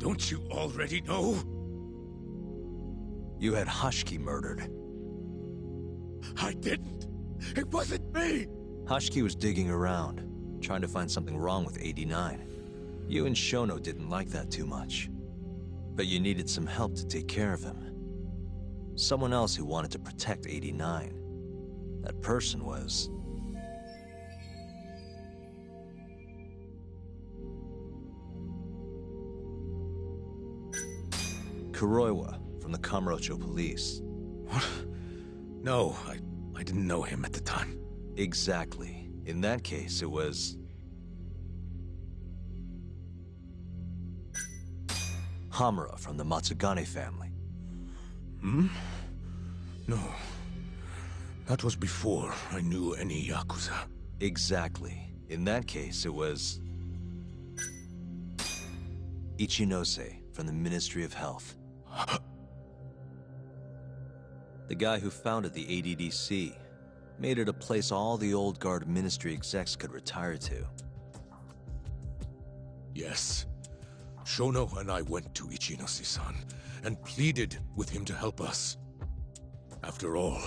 Don't you already know? You had Hushki murdered. I didn't. It wasn't me! Hushki was digging around, trying to find something wrong with 89. You and Shono didn't like that too much. But you needed some help to take care of him. Someone else who wanted to protect 89. That person was... Kuroiwa, from the Kamurocho police. What? No, I didn't know him at the time. Exactly. In that case, it was... Hamura from the Matsugane family. Hmm? No. That was before I knew any Yakuza. Exactly. In that case, it was... Ichinose from the Ministry of Health. The guy who founded the ADDC made it a place all the old guard ministry execs could retire to. Yes. Shono and I went to Ichinose-san and pleaded with him to help us. After all,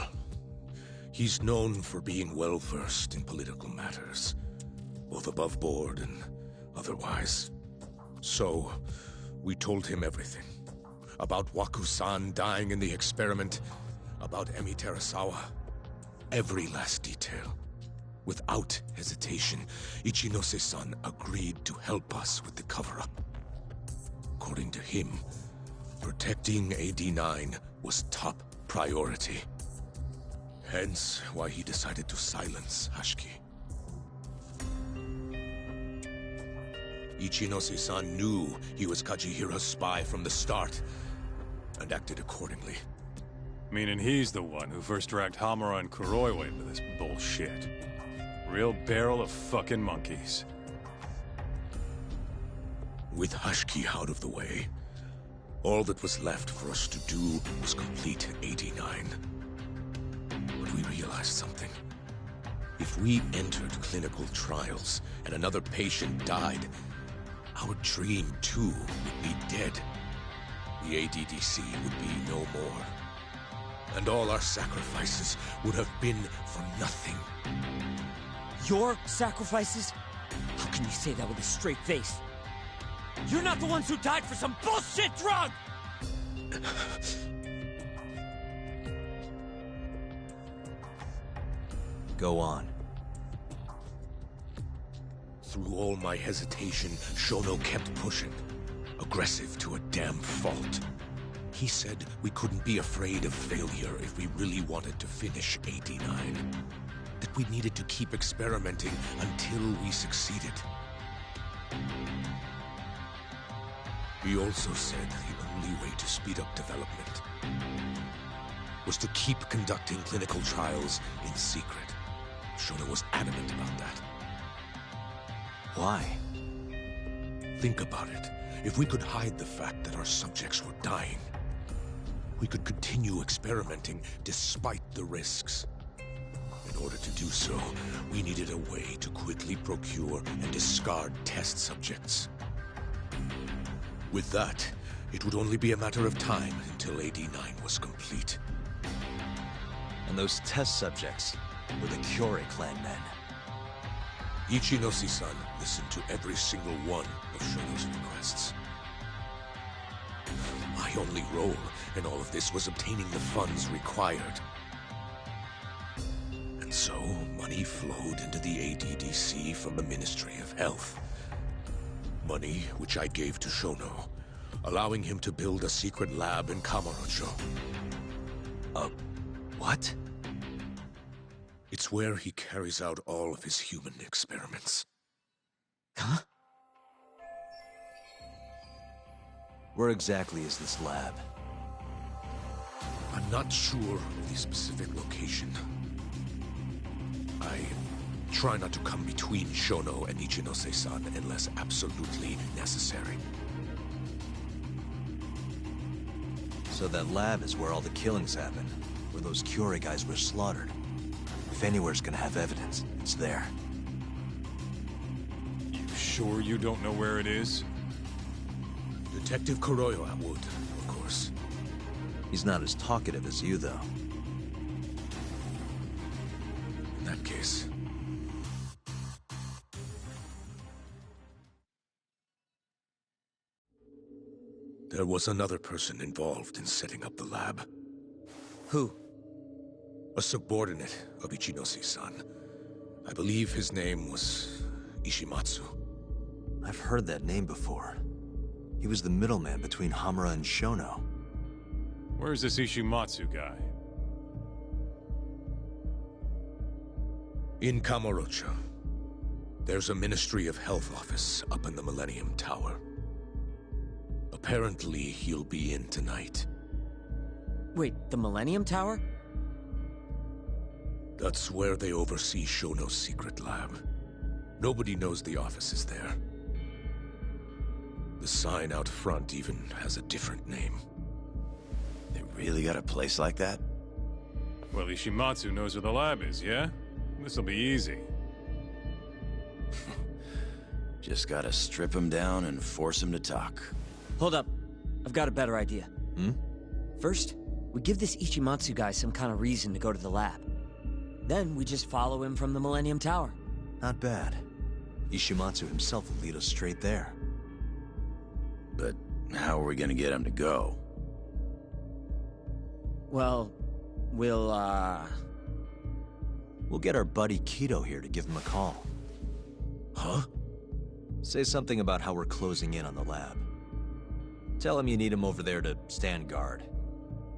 he's known for being well-versed in political matters, both above board and otherwise. So, we told him everything. About Waku-san dying in the experiment, about Emi Terasawa. Every last detail. Without hesitation, Ichinose-san agreed to help us with the cover-up. According to him, protecting AD9 was top priority. Hence why he decided to silence Hashiki. Ichinose-san knew he was Kajihira's spy from the start, and acted accordingly. Meaning he's the one who first dragged Hamura and Kuroiwa into this bullshit. Real barrel of fucking monkeys. With Hashiki out of the way, all that was left for us to do was complete 89. But we realized something. If we entered clinical trials and another patient died, our dream too would be dead. The ADDC would be no more. And all our sacrifices would have been for nothing. Your sacrifices? How can you say that with a straight face? You're not the ones who died for some bullshit drug! Go on. Through all my hesitation, Shono kept pushing. Aggressive to a damn fault. He said we couldn't be afraid of failure if we really wanted to finish 89. That we needed to keep experimenting until we succeeded. He also said the only way to speed up development was to keep conducting clinical trials in secret. Shono was adamant about that. Why? Think about it. If we could hide the fact that our subjects were dying, we could continue experimenting despite the risks. In order to do so, we needed a way to quickly procure and discard test subjects. With that, it would only be a matter of time until AD9 was complete. And those test subjects were the Kyorei clan men. Ichinose-san listened to every single one of Shono's requests. My only role in all of this was obtaining the funds required. And so, money flowed into the ADDC from the Ministry of Health. Money which I gave to Shono, allowing him to build a secret lab in Kamurocho. What? It's where he carries out all of his human experiments. Huh? Where exactly is this lab? I'm not sure of the specific location. I try not to come between Shono and Ichinose-san unless absolutely necessary. So that lab is where all the killings happened, where those Kyorei guys were slaughtered. If anywhere's gonna have evidence, it's there. You sure you don't know where it is? The Detective Kuroiwa would, of course. He's not as talkative as you, though. In that case... There was another person involved in setting up the lab. Who? A subordinate of Ichinose-san. I believe his name was Ishimatsu. I've heard that name before. He was the middleman between Hamura and Shono. Where's this Ishimatsu guy? In Kamurocho. There's a Ministry of Health office up in the Millennium Tower. Apparently, he'll be in tonight. Wait, the Millennium Tower? That's where they oversee Shono's secret lab. Nobody knows the office is there. The sign out front even has a different name. They really got a place like that? Well, Ishimatsu knows where the lab is, yeah? This'll be easy. Just gotta strip him down and force him to talk. Hold up. I've got a better idea. Hmm? First, we give this Ichimatsu guy some kind of reason to go to the lab. Then we just follow him from the Millennium Tower. Not bad. Ishimatsu himself will lead us straight there. But how are we gonna get him to go? Well, we'll get our buddy Kido here to give him a call. Huh? Say something about how we're closing in on the lab. Tell him you need him over there to stand guard.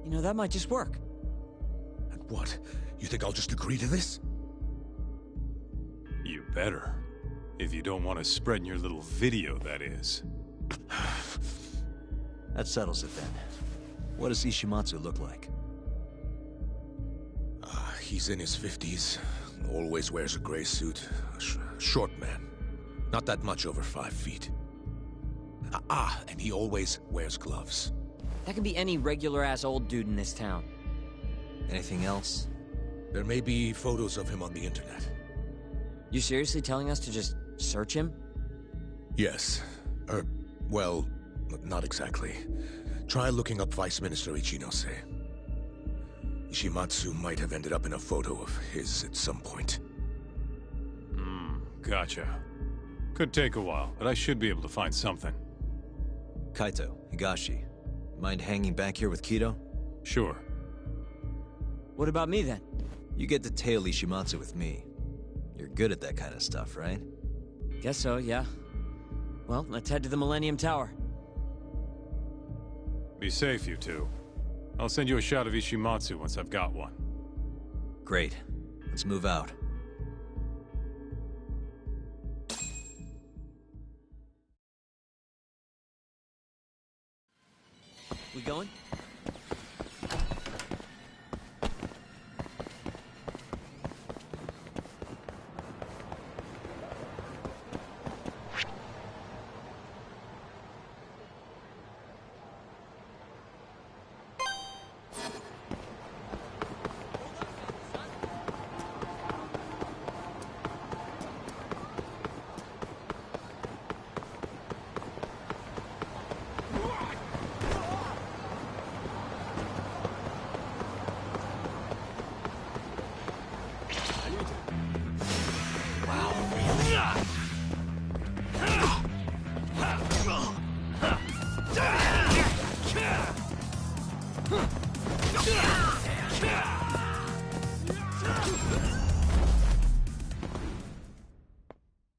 You know, that might just work. And what? You think I'll just agree to this? You better. If you don't want to spread in your little video, that is. That settles it then. What does Ishimatsu look like? He's in his 50s. Always wears a gray suit. Short man. Not that much over 5 feet. And he always wears gloves. That can be any regular-ass old dude in this town. Anything else? There may be photos of him on the internet. You seriously telling us to just search him? Yes. Well, not exactly. Try looking up Vice Minister Ichinose. Ishimatsu might have ended up in a photo of his at some point. Gotcha. Could take a while, but I should be able to find something. Kaito, Higashi, mind hanging back here with Kido? Sure. What about me, then? You get to tail Ishimatsu with me. You're good at that kind of stuff, right? Guess so, yeah. Well, let's head to the Millennium Tower. Be safe, you two. I'll send you a shot of Ishimatsu once I've got one. Great. Let's move out. We going?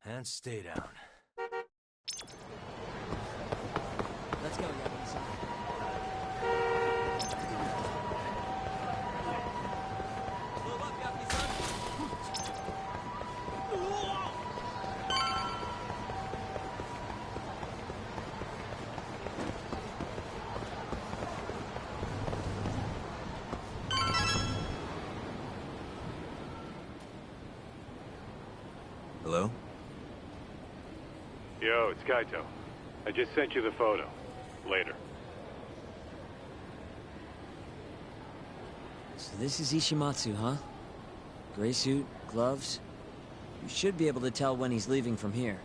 And stay down. Let's go, Yabu-san. Move up, Yabu-san. Hello? Yo, it's Kaito. I just sent you the photo. Later. So this is Ishimatsu, huh? Gray suit, gloves. You should be able to tell when he's leaving from here.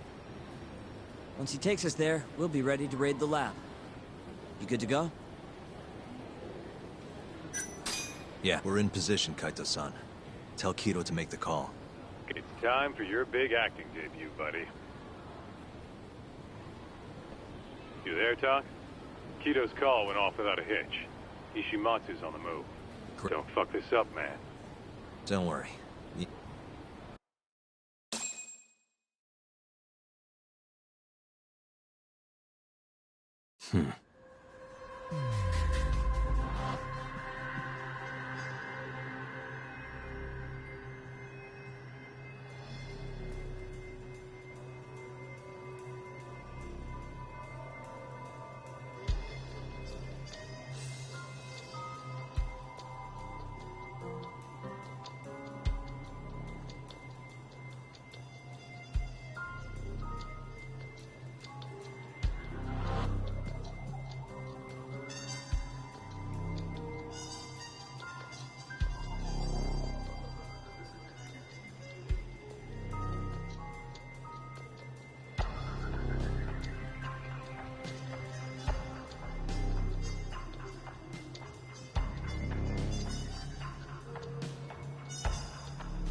Once he takes us there, we'll be ready to raid the lab. You good to go? Yeah, we're in position, Kaito-san. Tell Kido to make the call. It's time for your big acting debut, buddy. You there, Talk? Kido's call went off without a hitch. Ishimatsu's on the move. Don't fuck this up, man. Don't worry.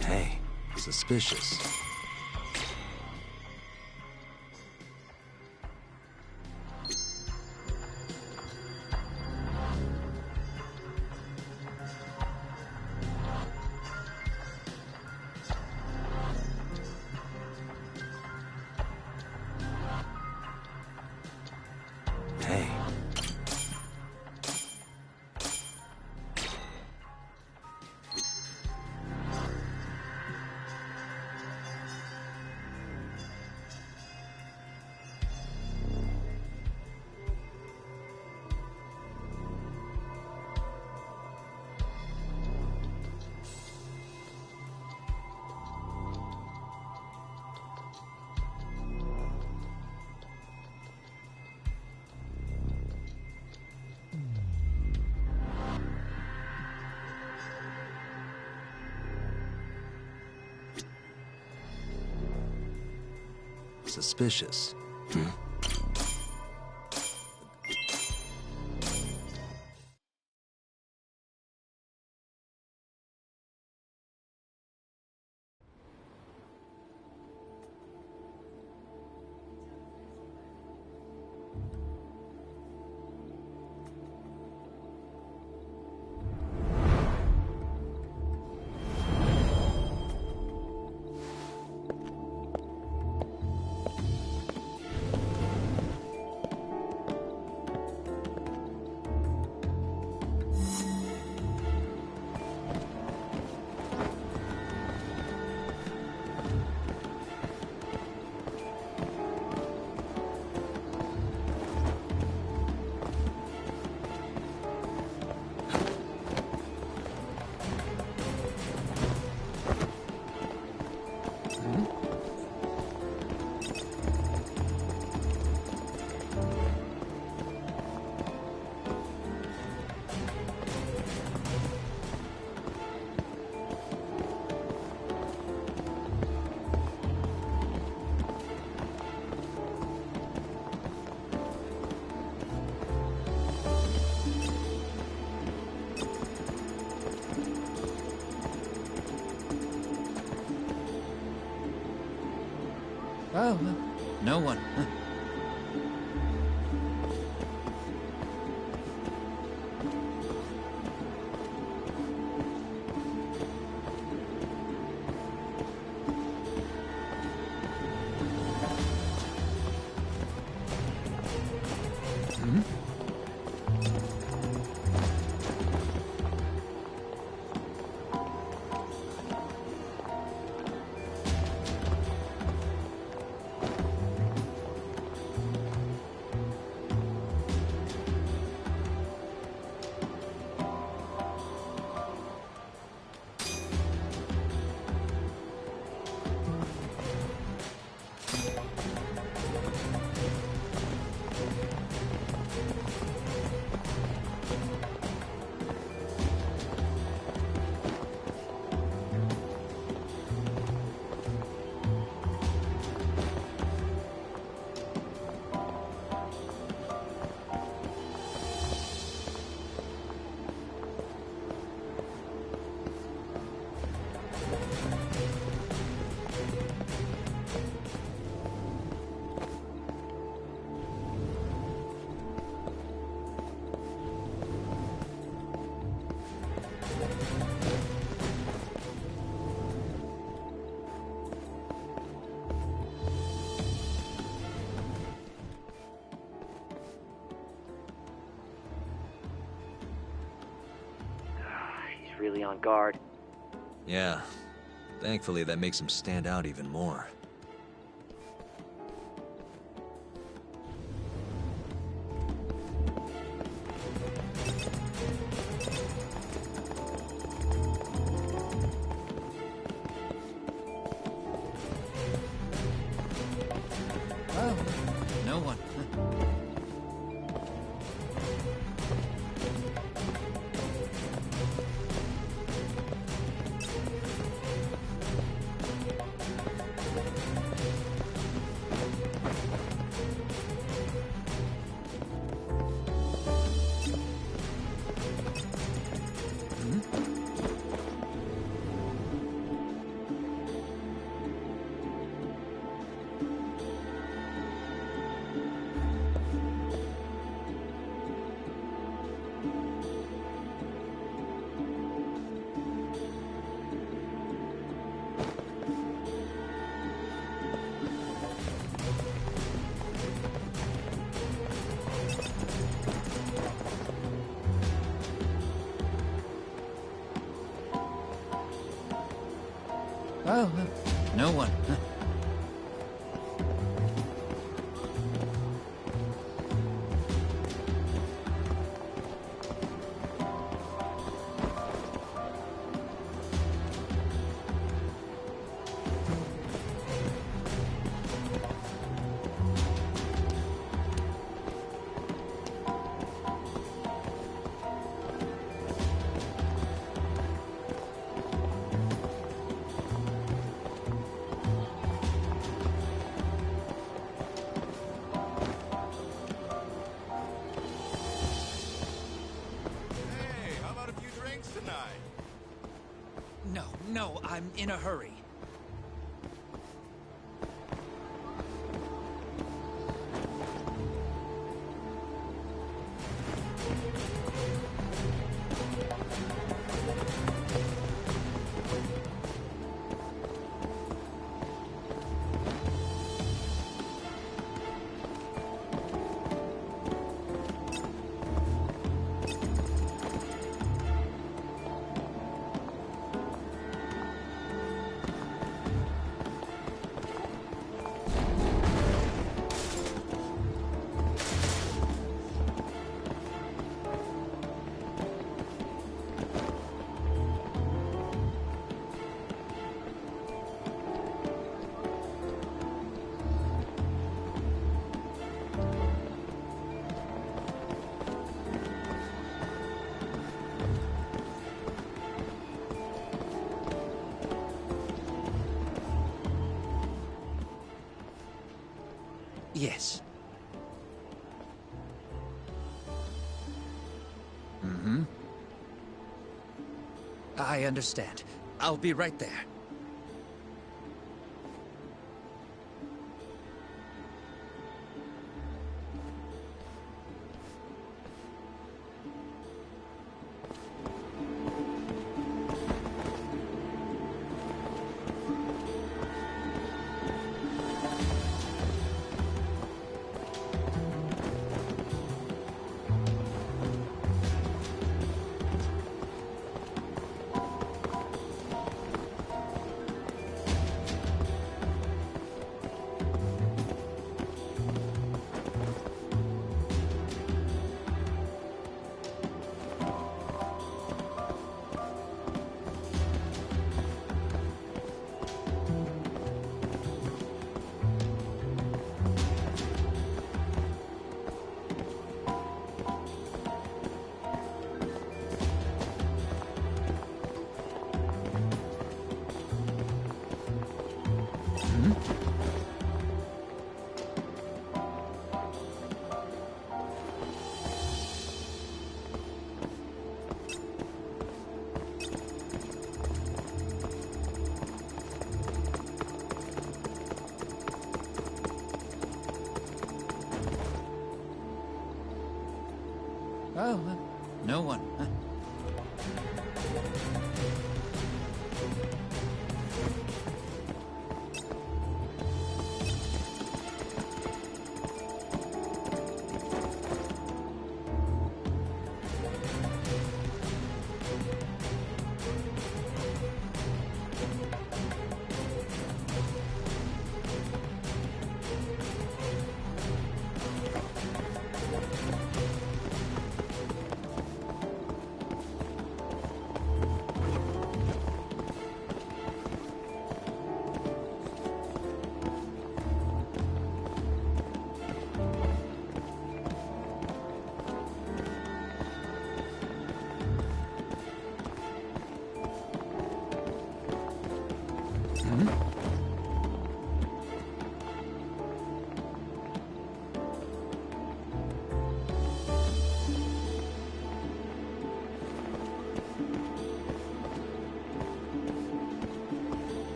Hey, suspicious. Hey. Suspicious. Oh, no one. Huh. really on guard. Yeah. Thankfully, that makes him stand out even more. Oh, no one. Oh, no one. No, I'm in a hurry. Yes. Mm-hmm. I understand. I'll be right there. Oh, no one.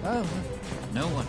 Oh, no one.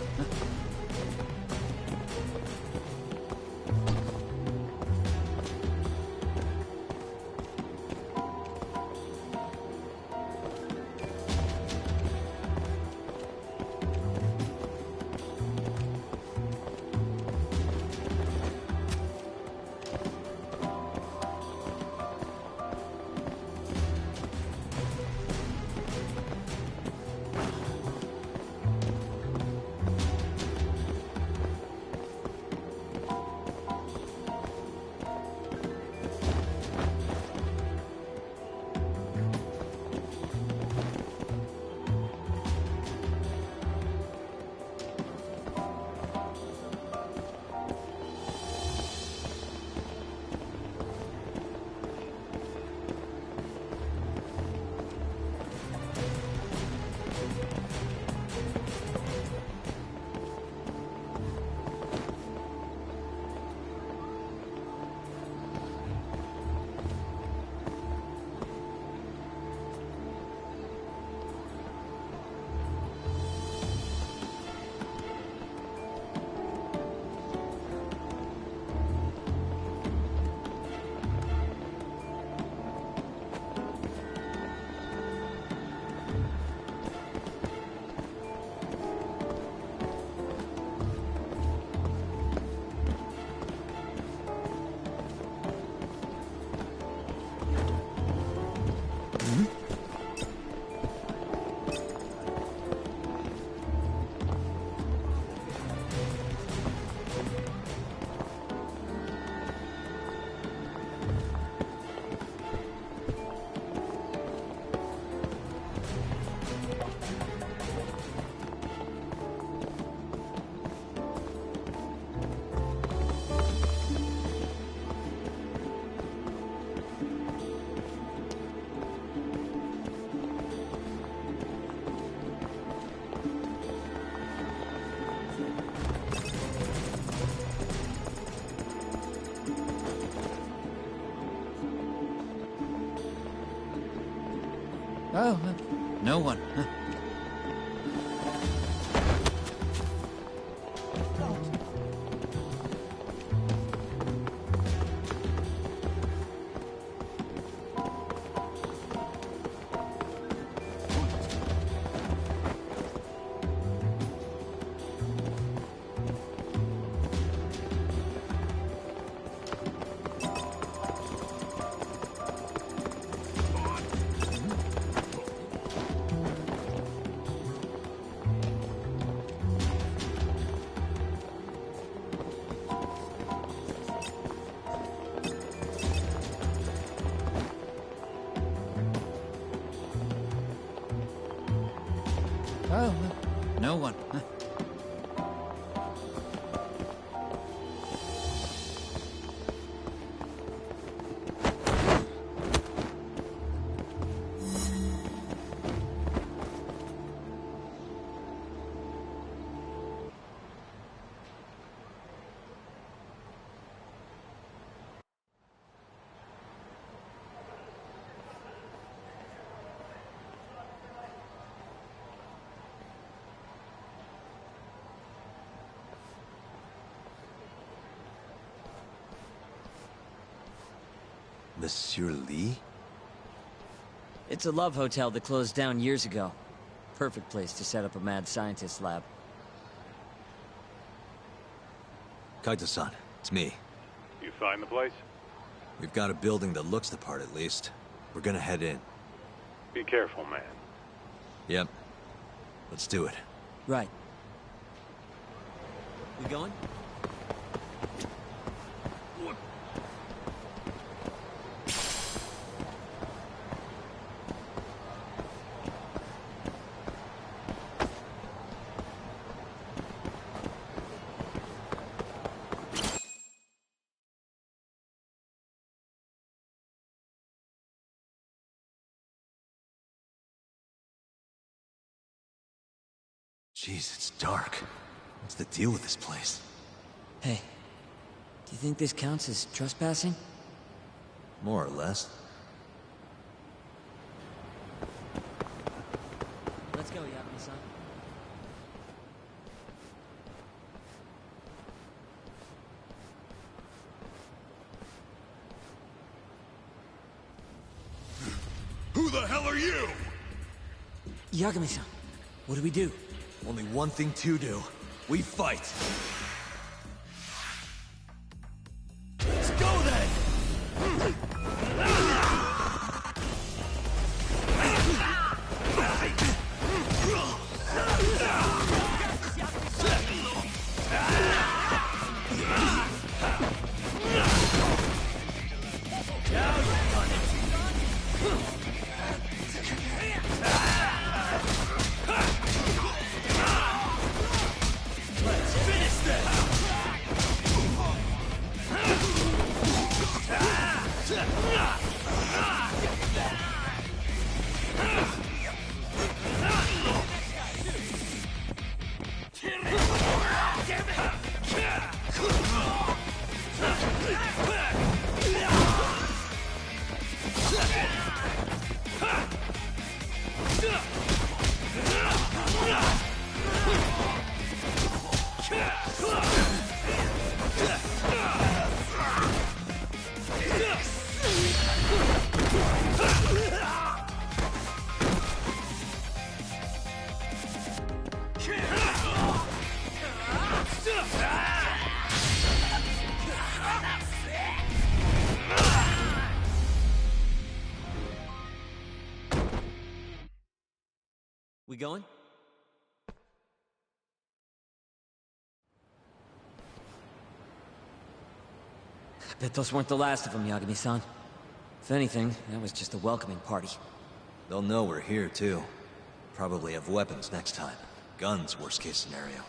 Oh, no one. Oh, no one. Monsieur Lee? It's a love hotel that closed down years ago. Perfect place to set up a mad scientist lab. Kaito-san, it's me. You find the place? We've got a building that looks the part, at least. We're gonna head in. Be careful, man. Yep. Let's do it. Right. We going? Jeez, it's dark. What's the deal with this place? Hey, do you think this counts as trespassing? More or less. Let's go, Yagami-san. Who the hell are you? Yagami-san, what do we do? Only one thing to do. We fight. Let's go then! We going? I bet those weren't the last of them, Yagami-san. If anything, that was just a welcoming party. They'll know we're here, too. Probably have weapons next time. Guns, worst case scenario.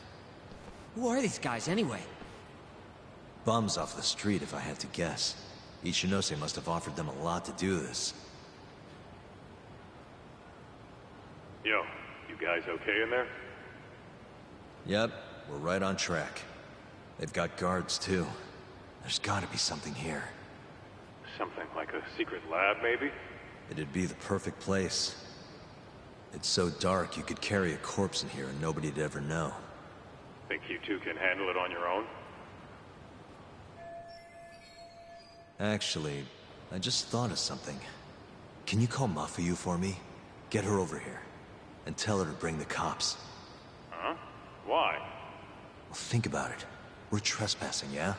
Who are these guys, anyway? Bums off the street, if I had to guess. Ichinose must have offered them a lot to do this. Yo, you guys okay in there? Yep, we're right on track. They've got guards, too. There's gotta be something here. Something like a secret lab, maybe? It'd be the perfect place. It's so dark you could carry a corpse in here and nobody'd ever know. Think you two can handle it on your own? Actually, I just thought of something. Can you call Mafuyu for me? Get her over here. And tell her to bring the cops. Huh? Why? Well, think about it. We're trespassing, yeah?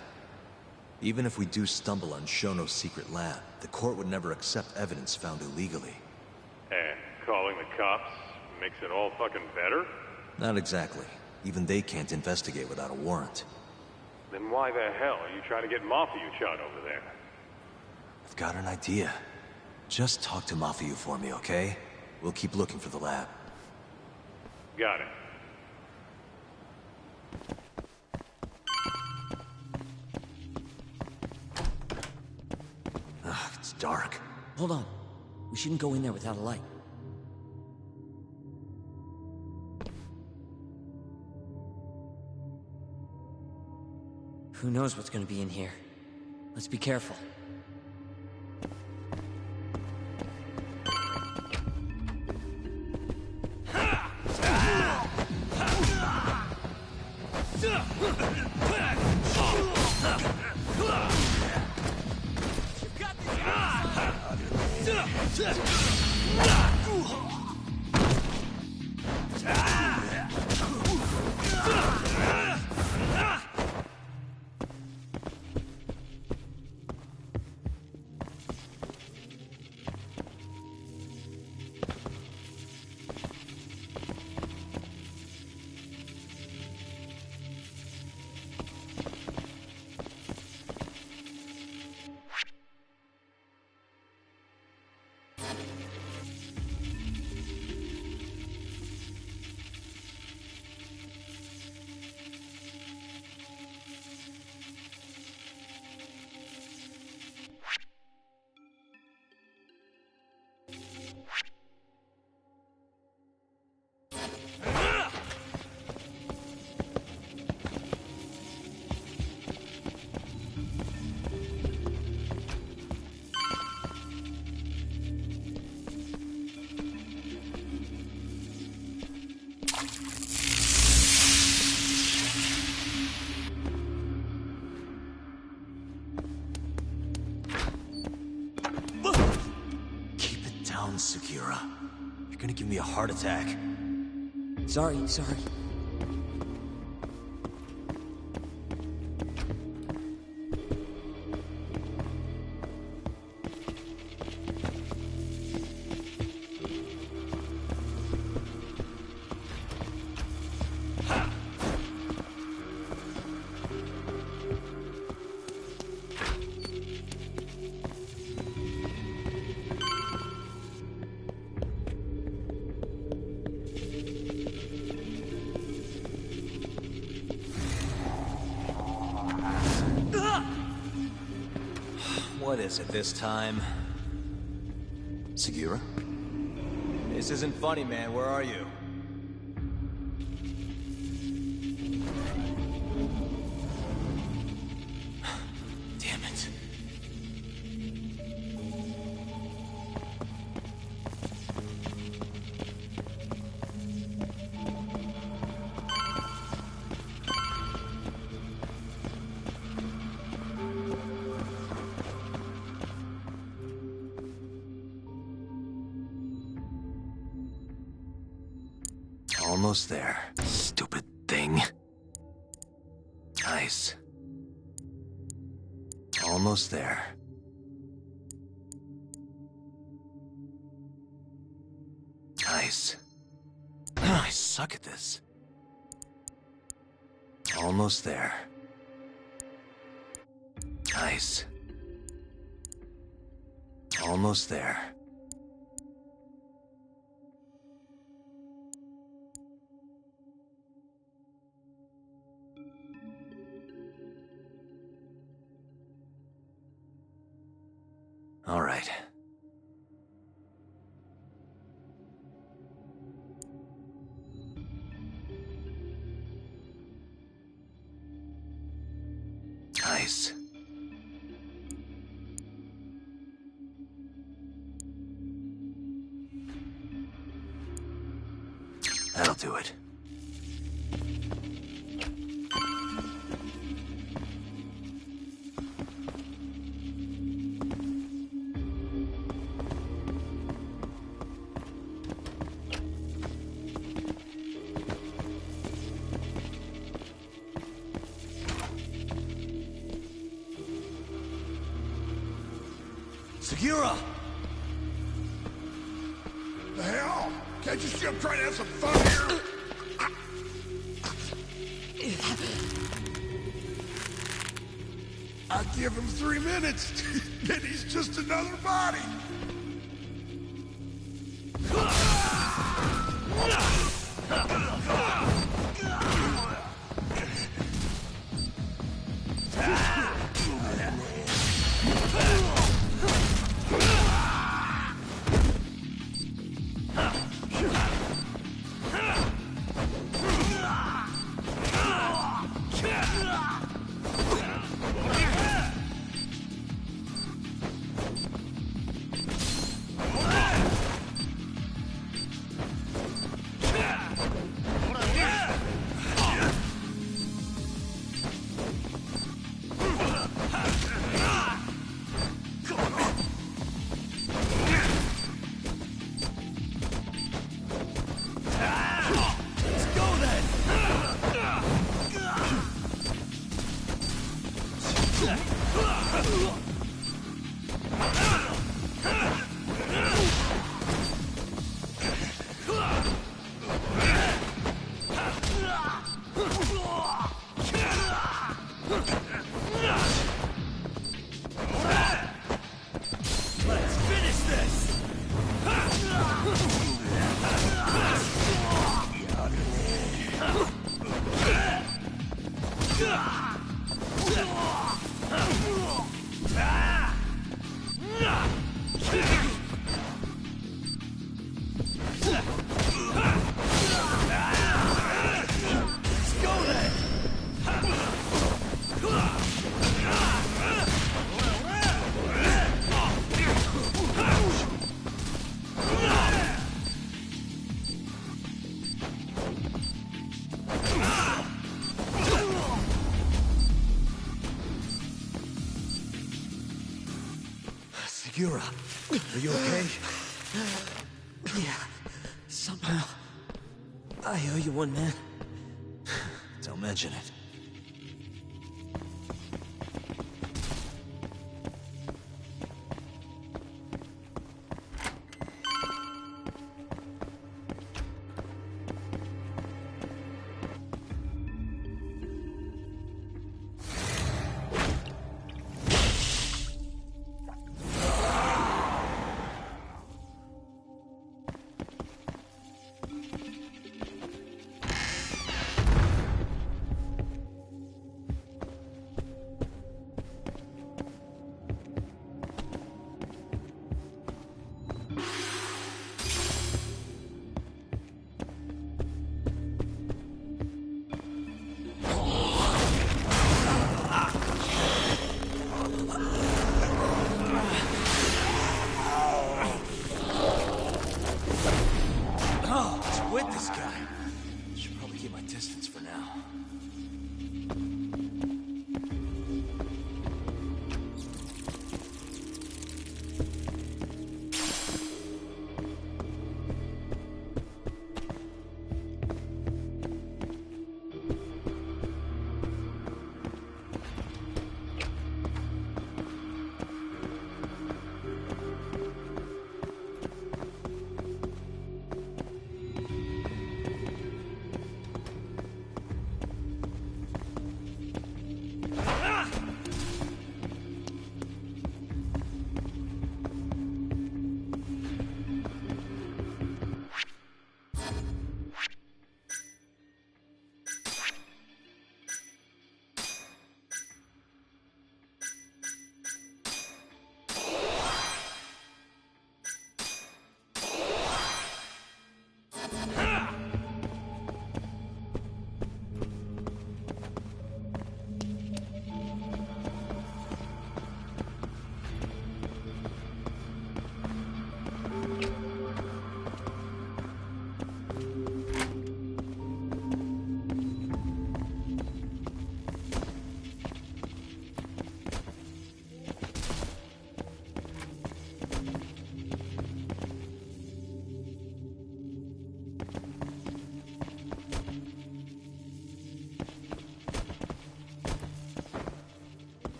Even if we do stumble on Shono's secret lab, the court would never accept evidence found illegally. And calling the cops makes it all fucking better? Not exactly. Even they can't investigate without a warrant. Then why the hell are you trying to get Mafuyu shot over there? I've got an idea. Just talk to Mafuyu for me, okay? We'll keep looking for the lab. Got it. Ugh, it's dark. Hold on. We shouldn't go in there without a light. Who knows what's gonna be in here? Let's be careful. on, Segura. You're gonna give me a heart attack. Sorry. What is it this time? Segura? This isn't funny, man. Where are you? Damn it. Almost there. Stupid thing. Nice. Almost there. Nice. I suck at this. Almost there. Nice. Almost there. All right. Nice. That'll do it. Segura! The hell? Can't you see I'm trying to have some fun here? I give him 3 minutes, then he's just another body. Segura, are you okay? Yeah, somehow. I owe you one, man. Don't mention it.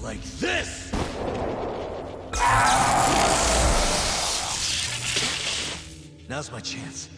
Like this! Now's my chance.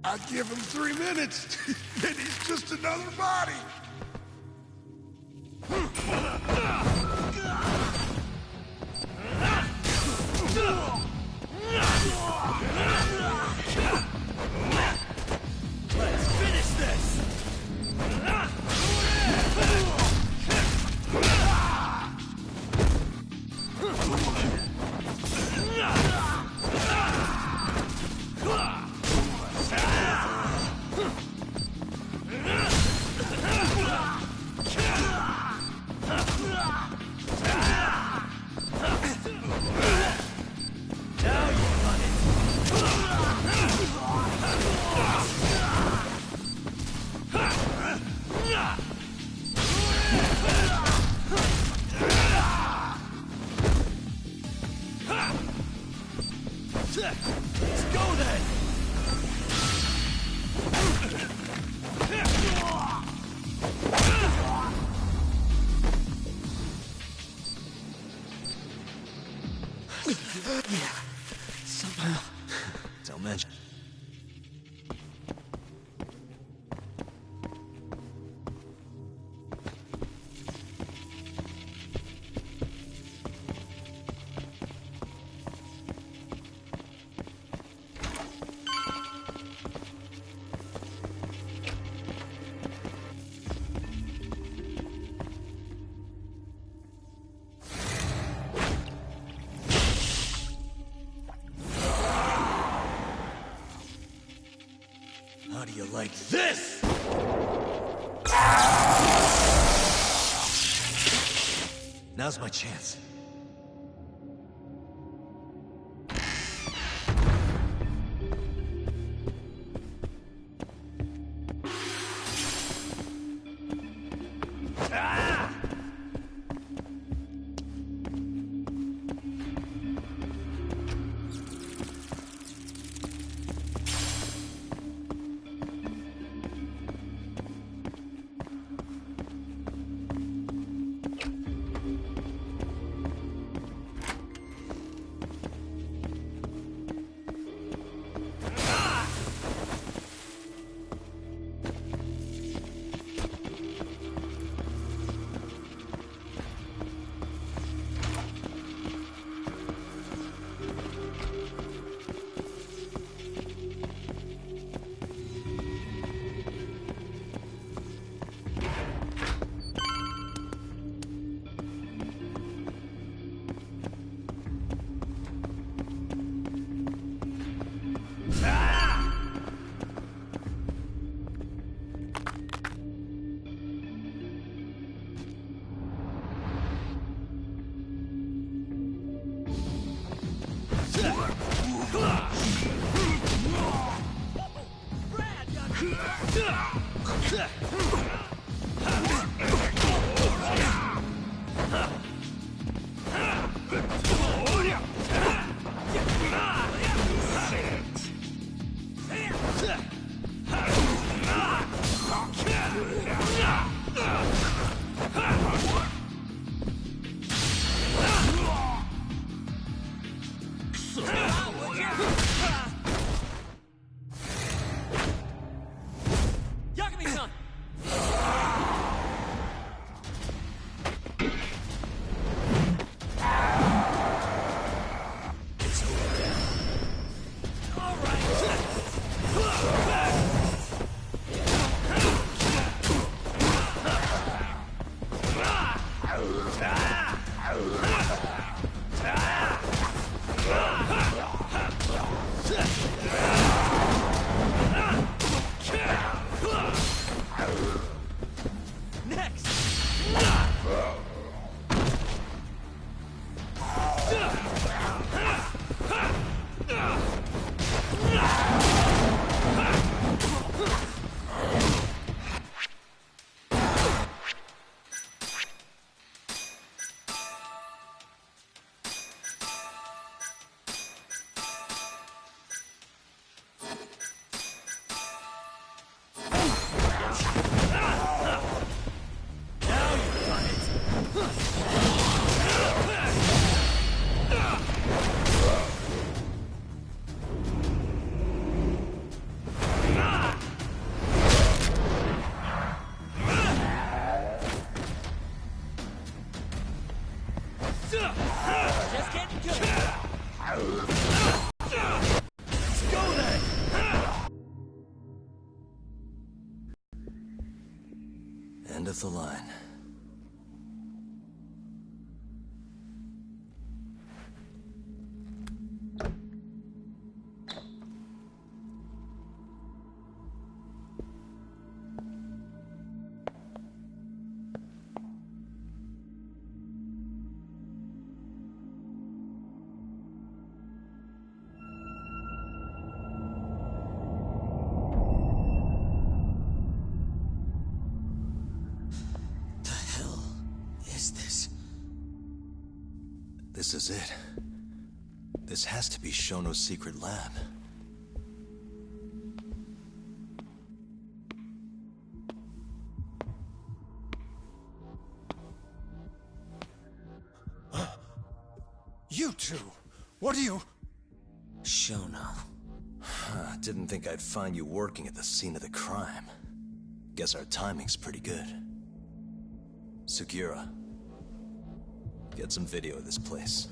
I give him 3 minutes, and he's just another body. Let's finish this! Let's go then! Yeah. Somehow. Don't mention. How do you like this? Now's my chance. Yagami-san! Just getting good. Let's go then. End of the line. This is it. This has to be Shono's secret lab. You two! What are you... Shono. Didn't think I'd find you working at the scene of the crime. Guess our timing's pretty good. Sugiura. Get some video of this place.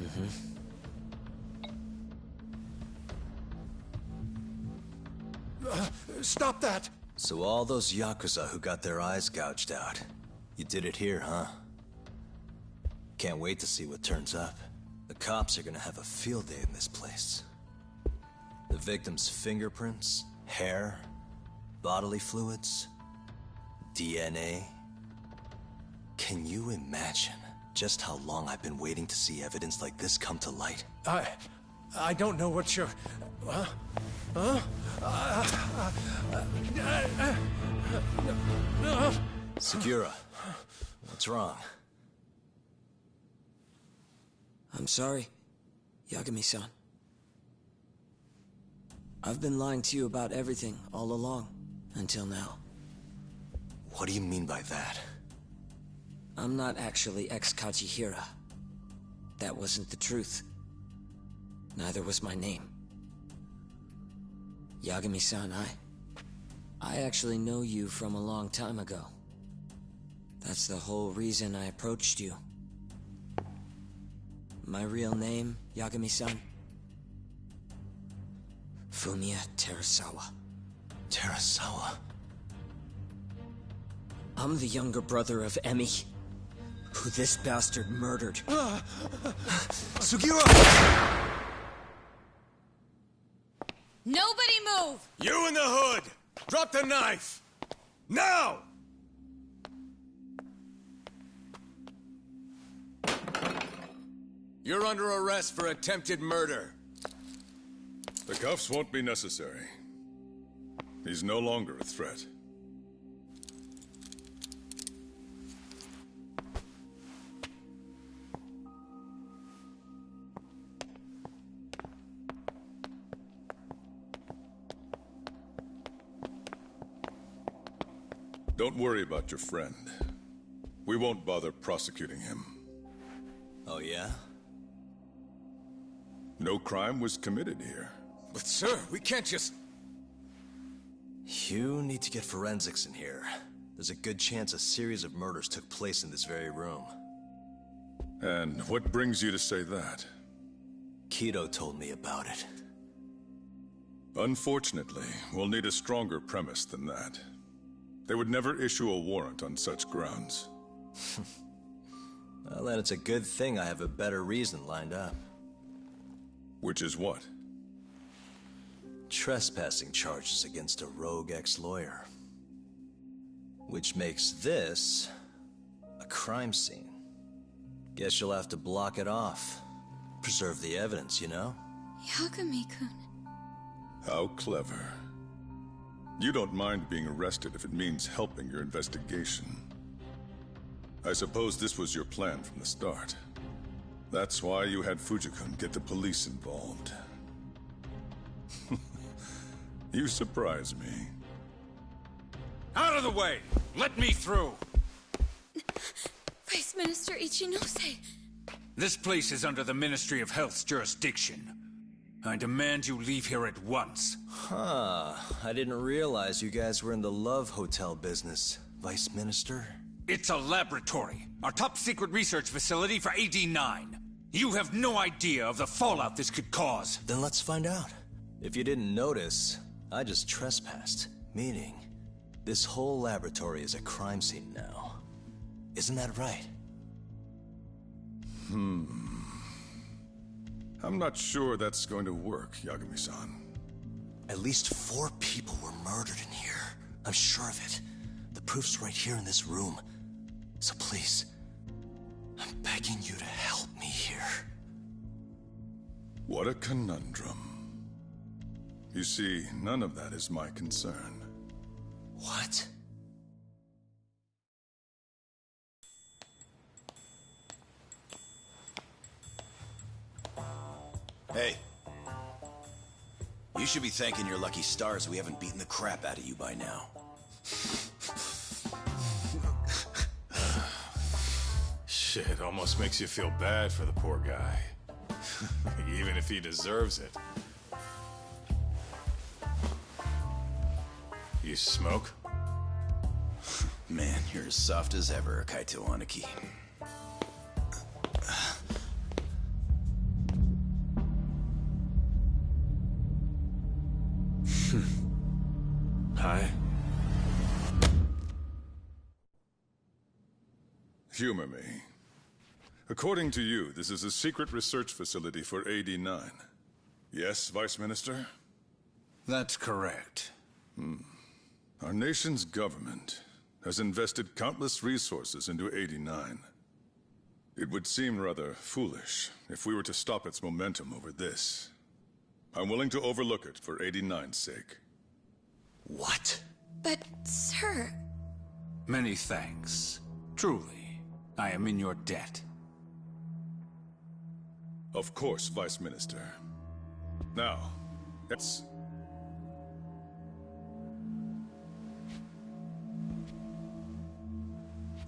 Stop that! So all those Yakuza who got their eyes gouged out, you did it here, huh? Can't wait to see what turns up. The cops are gonna have a field day in this place. The victim's fingerprints, hair, bodily fluids, DNA. Can you imagine just how long I've been waiting to see evidence like this come to light? I don't know what you're... Sugiura, what's wrong? I'm sorry, Yagami-san. I've been lying to you about everything all along, until now. What do you mean by that? I'm not actually ex-Kajihira. That wasn't the truth. Neither was my name. Yagami-san, I actually know you from a long time ago. That's the whole reason I approached you. My real name, Yagami-san? Fumiya Terasawa. Terasawa? I'm the younger brother of Emi, who this bastard murdered. Sugiura! Nobody move! You in the hood! Drop the knife! Now! You're under arrest for attempted murder. The cuffs won't be necessary. He's no longer a threat. Don't worry about your friend. We won't bother prosecuting him. Oh, yeah? No crime was committed here. But sir, we can't just... You need to get forensics in here. There's a good chance a series of murders took place in this very room. And what brings you to say that? Keto told me about it. Unfortunately, we'll need a stronger premise than that. They would never issue a warrant on such grounds. Well, then it's a good thing I have a better reason lined up. Which is what? Trespassing charges against a rogue ex-lawyer. Which makes this a crime scene. Guess you'll have to block it off. Preserve the evidence, you know? Yagami-kun. How clever. You don't mind being arrested if it means helping your investigation. I suppose this was your plan from the start. That's why you had Fujikun get the police involved. You surprise me. Out of the way! Let me through! Vice Minister Ichinose. This place is under the Ministry of Health's jurisdiction. I demand you leave here at once. Huh. I didn't realize you guys were in the love hotel business, Vice Minister. It's a laboratory. Our top secret research facility for AD9. You have no idea of the fallout this could cause. Then let's find out. If you didn't notice, I just trespassed. Meaning, this whole laboratory is a crime scene now. Isn't that right? I'm not sure that's going to work, Yagami-san. At least 4 people were murdered in here. I'm sure of it. The proof's right here in this room. So please, I'm begging you to help me here. What a conundrum. You see, none of that is my concern. What? Hey. You should be thanking your lucky stars we haven't beaten the crap out of you by now. Shit, almost makes you feel bad for the poor guy. Even if he deserves it. You smoke? Man, you're as soft as ever, Kaito Aniki. Hi. Humor me. According to you, this is a secret research facility for AD9. Yes, Vice Minister? That's correct. Our nation's government has invested countless resources into 89. It would seem rather foolish if we were to stop its momentum over this. I'm willing to overlook it for 89's sake. What? But, sir... Many thanks. Truly, I am in your debt. Of course, Vice Minister. Now, let's...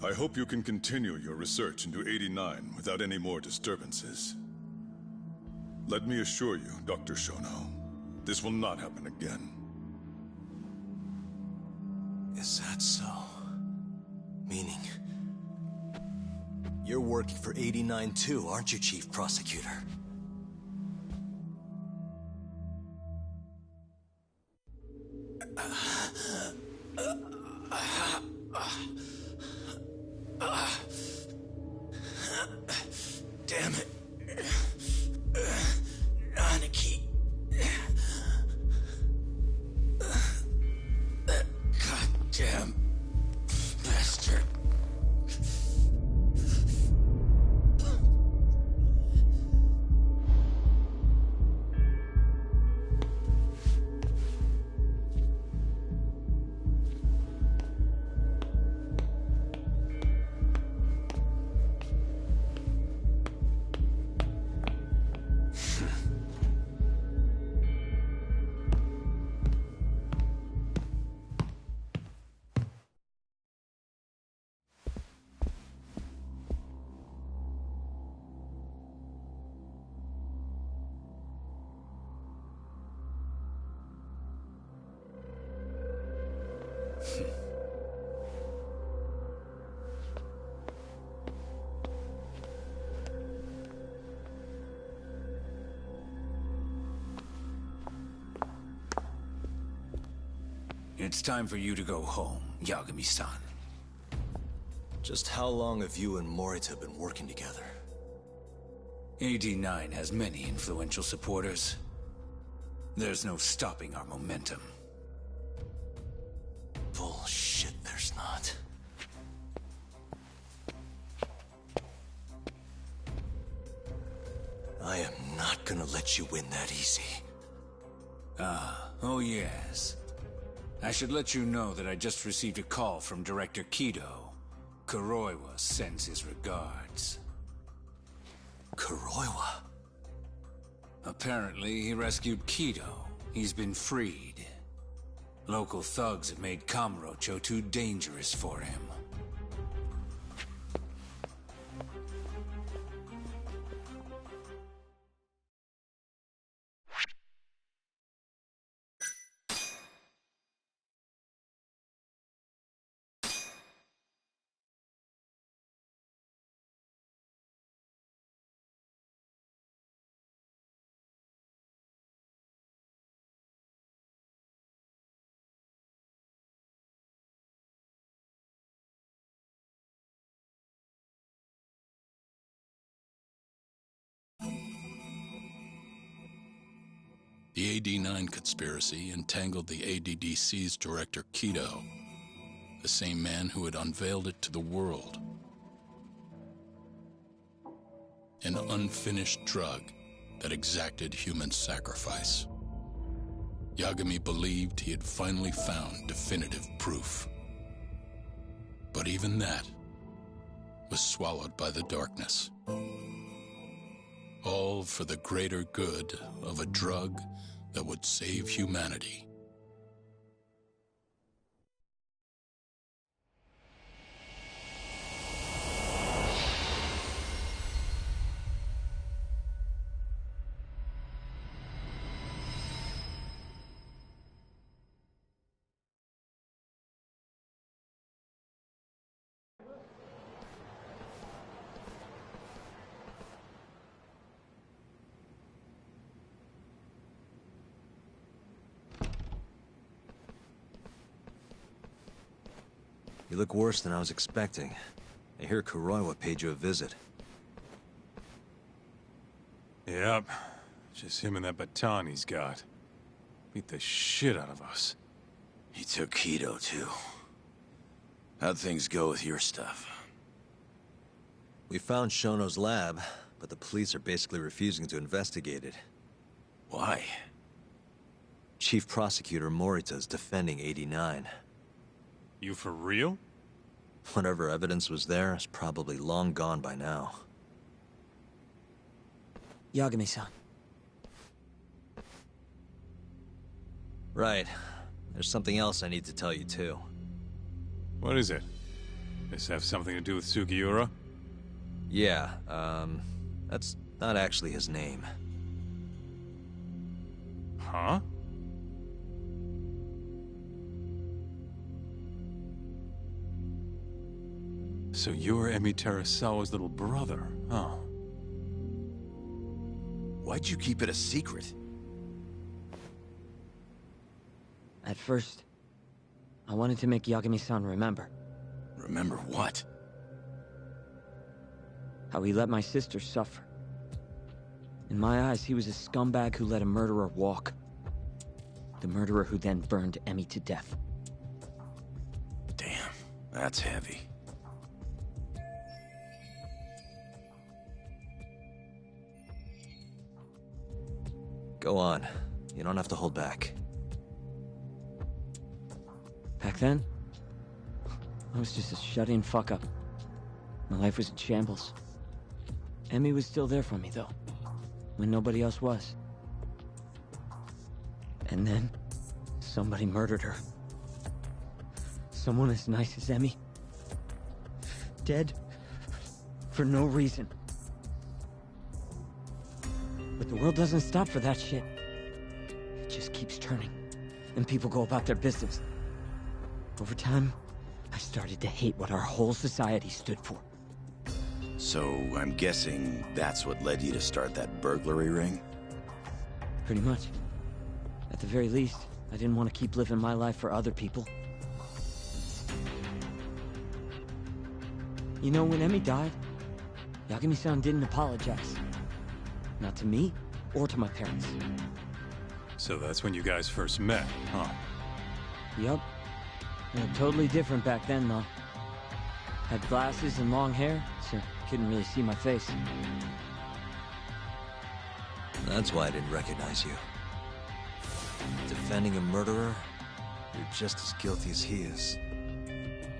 I hope you can continue your research into 89 without any more disturbances. Let me assure you, Dr. Shono, this will not happen again. Is that so? Meaning... You're working for 89 too, aren't you, Chief Prosecutor? Damn it. Aniki. That goddamn bastard. It's time for you to go home, Yagami-san. Just how long have you and Morita been working together? AD9 has many influential supporters. There's no stopping our momentum. Bullshit, there's not. I am not gonna let you win that easy. Oh yes. I should let you know that I just received a call from Director Kido. Kuroiwa sends his regards. Kuroiwa? Apparently, he rescued Kido. He's been freed. Local thugs have made Kamurocho too dangerous for him. The AD9 conspiracy entangled the ADDC's director Kido, the same man who had unveiled it to the world. An unfinished drug that exacted human sacrifice. Yagami believed he had finally found definitive proof. But even that was swallowed by the darkness. All for the greater good of a drug that would save humanity. You look worse than I was expecting. I hear Kuroiwa paid you a visit. Yep. Just him and that baton he's got. Beat the shit out of us. He took Kido, too. How'd things go with your stuff? We found Shono's lab, but the police are basically refusing to investigate it. Why? Chief Prosecutor Morita's defending 89. You for real? Whatever evidence was there is probably long gone by now. Yagami-san. Right. There's something else I need to tell you, too. What is it? This have something to do with Sugiura? Yeah, that's not actually his name. Huh? So you're Emi Terasawa's little brother, huh? Why'd you keep it a secret? At first, I wanted to make Yagami-san remember. Remember what? How he let my sister suffer. In my eyes, he was a scumbag who let a murderer walk. The murderer who then burned Emi to death. Damn, that's heavy. Go on. You don't have to hold back. Back then, I was just a shut-in fuck-up. My life was in shambles. Emi was still there for me, though, when nobody else was. And then, somebody murdered her. Someone as nice as Emi. Dead for no reason. But the world doesn't stop for that shit. It just keeps turning, and people go about their business. Over time, I started to hate what our whole society stood for. So, I'm guessing that's what led you to start that burglary ring? Pretty much. At the very least, I didn't want to keep living my life for other people. You know, when Emmy died, Yagami-san didn't apologize. Not to me, or to my parents. So that's when you guys first met, huh? Yup. Totally different back then, though. Had glasses and long hair, so couldn't really see my face. That's why I didn't recognize you. Defending a murderer, you're just as guilty as he is.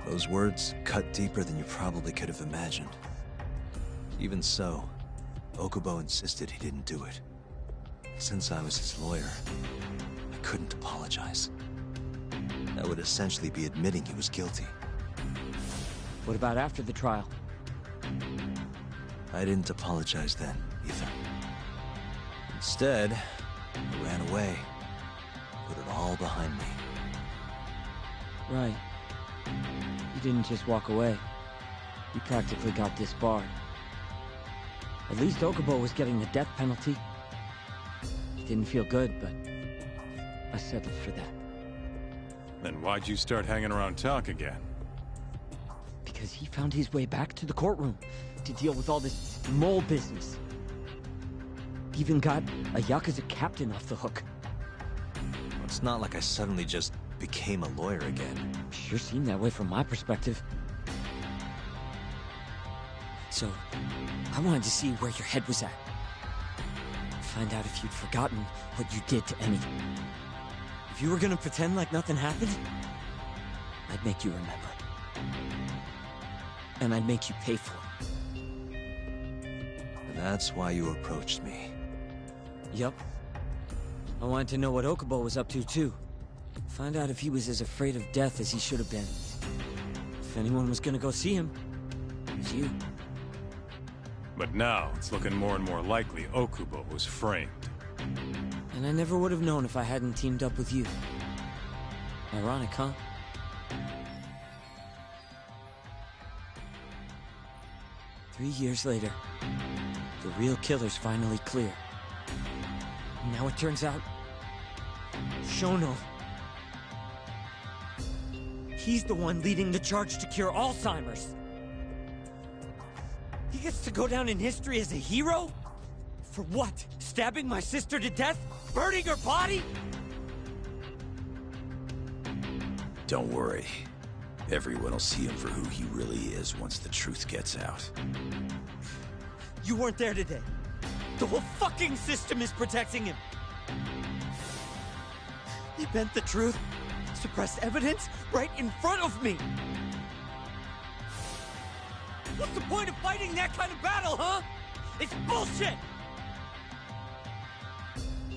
Those words cut deeper than you probably could have imagined. Even so, Okubo insisted he didn't do it. Since I was his lawyer, I couldn't apologize. That would essentially be admitting he was guilty. What about after the trial? I didn't apologize then, either. Instead, I ran away. Put it all behind me. Right. You didn't just walk away. You practically got disbarred. At least Okubo was getting the death penalty. It didn't feel good, but I settled for that. Then why'd you start hanging around talk again? Because he found his way back to the courtroom to deal with all this mole business. Even got a Yakuza captain off the hook. It's not like I suddenly just became a lawyer again. Sure seemed that way from my perspective. So, I wanted to see where your head was at. Find out if you'd forgotten what you did to Emmy. If you were gonna pretend like nothing happened, I'd make you remember. And I'd make you pay for it. And that's why you approached me. Yup. I wanted to know what Okubo was up to, too. Find out if he was as afraid of death as he should have been. If anyone was gonna go see him, it was you. But now, it's looking more and more likely Okubo was framed. And I never would have known if I hadn't teamed up with you. Ironic, huh? Three years later, the real killer's finally clear. And now it turns out, Shono. He's the one leading the charge to cure Alzheimer's. He gets to go down in history as a hero? For what? Stabbing my sister to death? Burning her body? Don't worry. Everyone will see him for who he really is once the truth gets out. You weren't there today. The whole fucking system is protecting him. He bent the truth, suppressed evidence right in front of me. What's the point of fighting that kind of battle, huh? It's bullshit!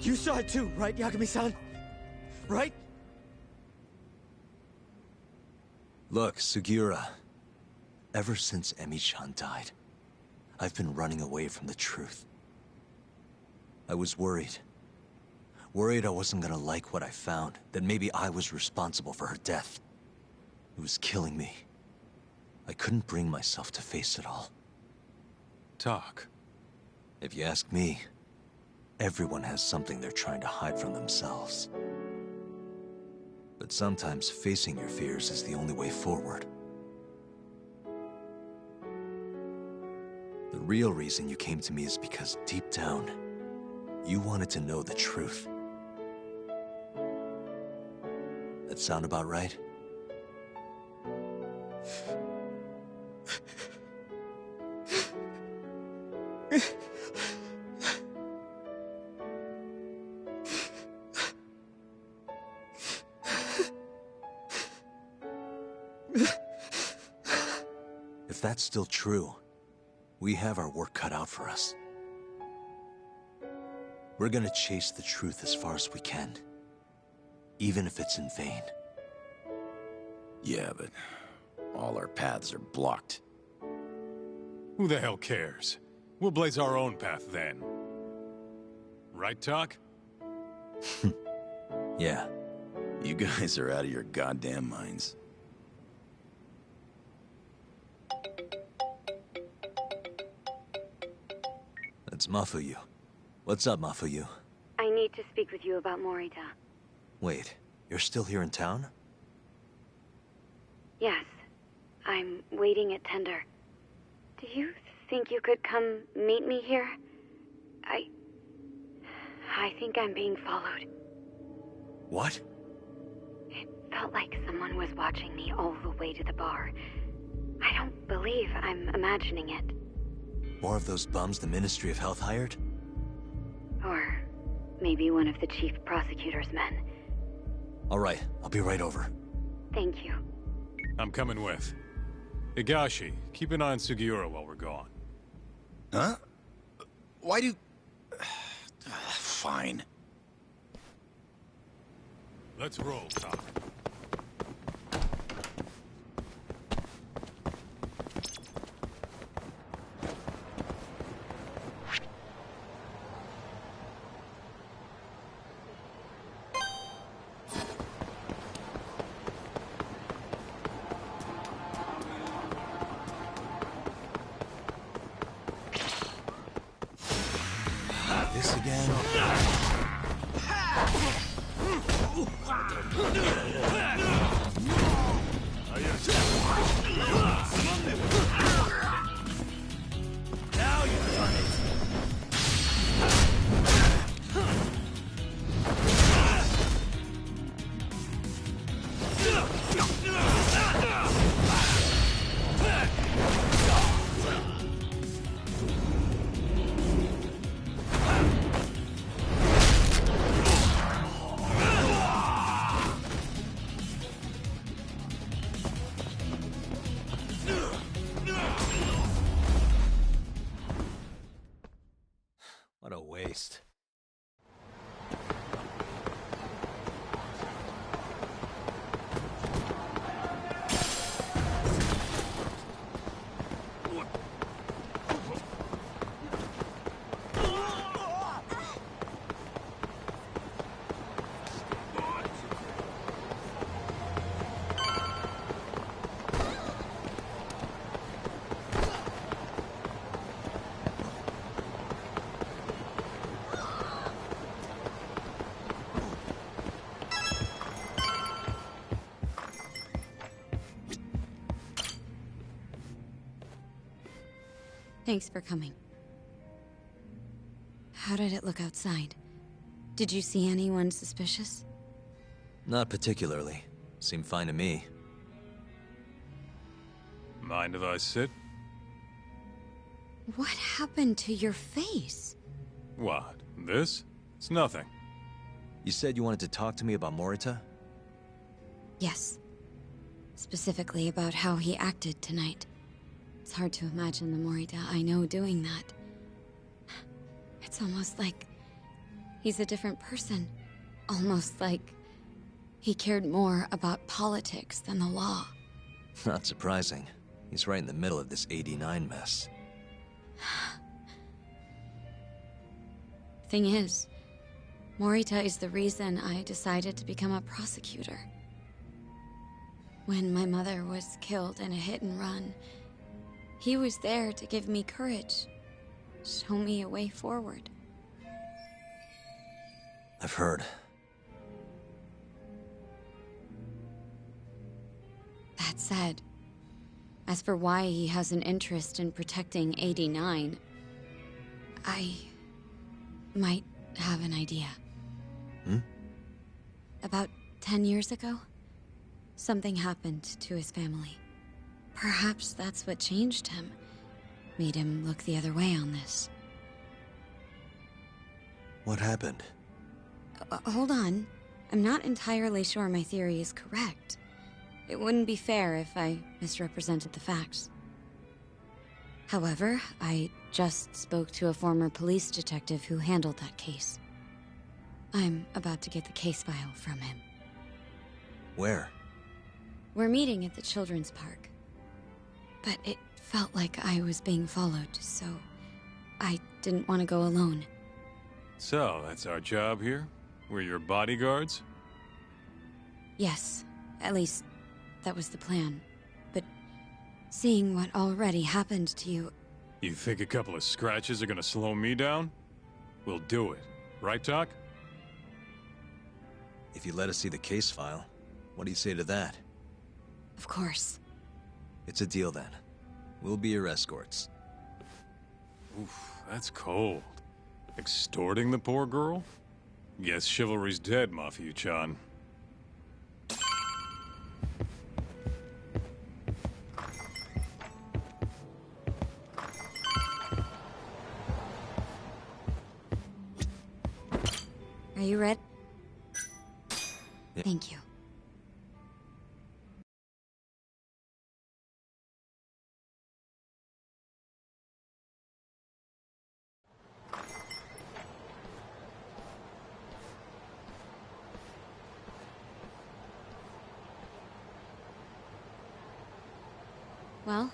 You saw it too, right, Yagami-san? Right? Look, Sugiura. Ever since Emi-chan died, I've been running away from the truth. I was worried. Worried I wasn't gonna like what I found, that maybe I was responsible for her death. It was killing me. I couldn't bring myself to face it all. Talk. If you ask me, everyone has something they're trying to hide from themselves. But sometimes facing your fears is the only way forward. The real reason you came to me is because deep down, you wanted to know the truth. That sound about right? If that's still true, we have our work cut out for us. We're gonna chase the truth as far as we can, even if it's in vain. Yeah, but all our paths are blocked. Who the hell cares? We'll blaze our own path then. Right, Talk? Yeah. You guys are out of your goddamn minds. That's Mafuyu. What's up, Mafuyu? I need to speak with you about Morita. Wait, You're still here in town? Yes. I'm waiting at Tender. Do you think you could come meet me here? I think I'm being followed. What? It felt like someone was watching me all the way to the bar. I don't believe I'm imagining it. More of those bums the Ministry of Health hired? Or maybe one of the chief prosecutor's men. Alright, I'll be right over. Thank you. I'm coming with. Higashi, keep an eye on Sugiura while we're gone. Huh? Why do... Fine. Let's roll, Tom. This again? Now you've done it! What a waste. Thanks for coming. How did it look outside? Did you see anyone suspicious? Not particularly. Seemed fine to me. Mind if I sit? What happened to your face? What? This? It's nothing. You said you wanted to talk to me about Morita? Yes. Specifically about how he acted tonight. It's hard to imagine the Morita I know doing that. It's almost like he's a different person. Almost like he cared more about politics than the law. Not surprising. He's right in the middle of this 89 mess. Thing is, Morita is the reason I decided to become a prosecutor. When my mother was killed in a hit and run, he was there to give me courage, show me a way forward. I've heard. That said, as for why he has an interest in protecting 89, I might have an idea. About 10 years ago, something happened to his family. Perhaps that's what changed him, made him look the other way on this. What happened? Hold on. I'm not entirely sure my theory is correct. It wouldn't be fair if I misrepresented the facts. However, I just spoke to a former police detective who handled that case. I'm about to get the case file from him. Where? We're meeting at the children's park. But it felt like I was being followed, so I didn't want to go alone. So, that's our job here? We're your bodyguards? Yes, at least that was the plan. But seeing what already happened to you... You think a couple of scratches are gonna slow me down? We'll do it. Right, Doc? If you let us see the case file, what do you say to that? Of course. It's a deal then. We'll be your escorts. Oof, that's cold. Extorting the poor girl? Guess chivalry's dead, Mafia-chan. Are you ready? Yeah. Thank you. Well,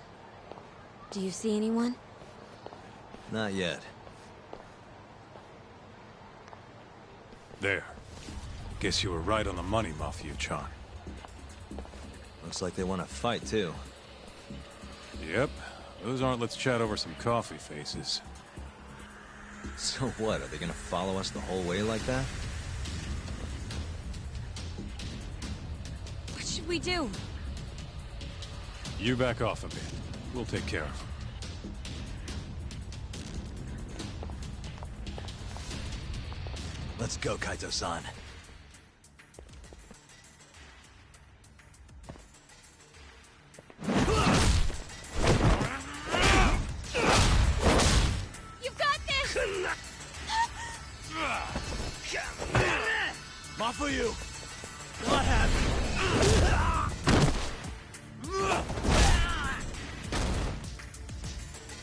do you see anyone? Not yet. There. Guess you were right on the money, Mafia-chan. Looks like they want to fight, too. Yep. Those aren't let's chat over some coffee faces. So what, are they gonna follow us the whole way like that? What should we do? You back off a bit. We'll take care of them. Let's go, Kaito-san. You've got this! Not for you! Not happy!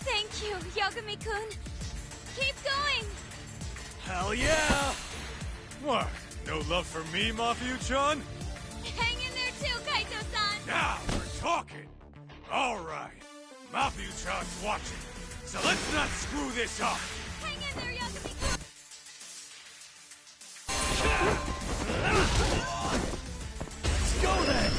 Thank you, Yagami-kun. Keep going! Hell yeah! What? No love for me, Mafia-chan? Hang in there too, Kaito-san! Now we're talking! Alright. Mafia-chan's watching. So let's not screw this up! Hang in there, Yagami-kun! Let's go then!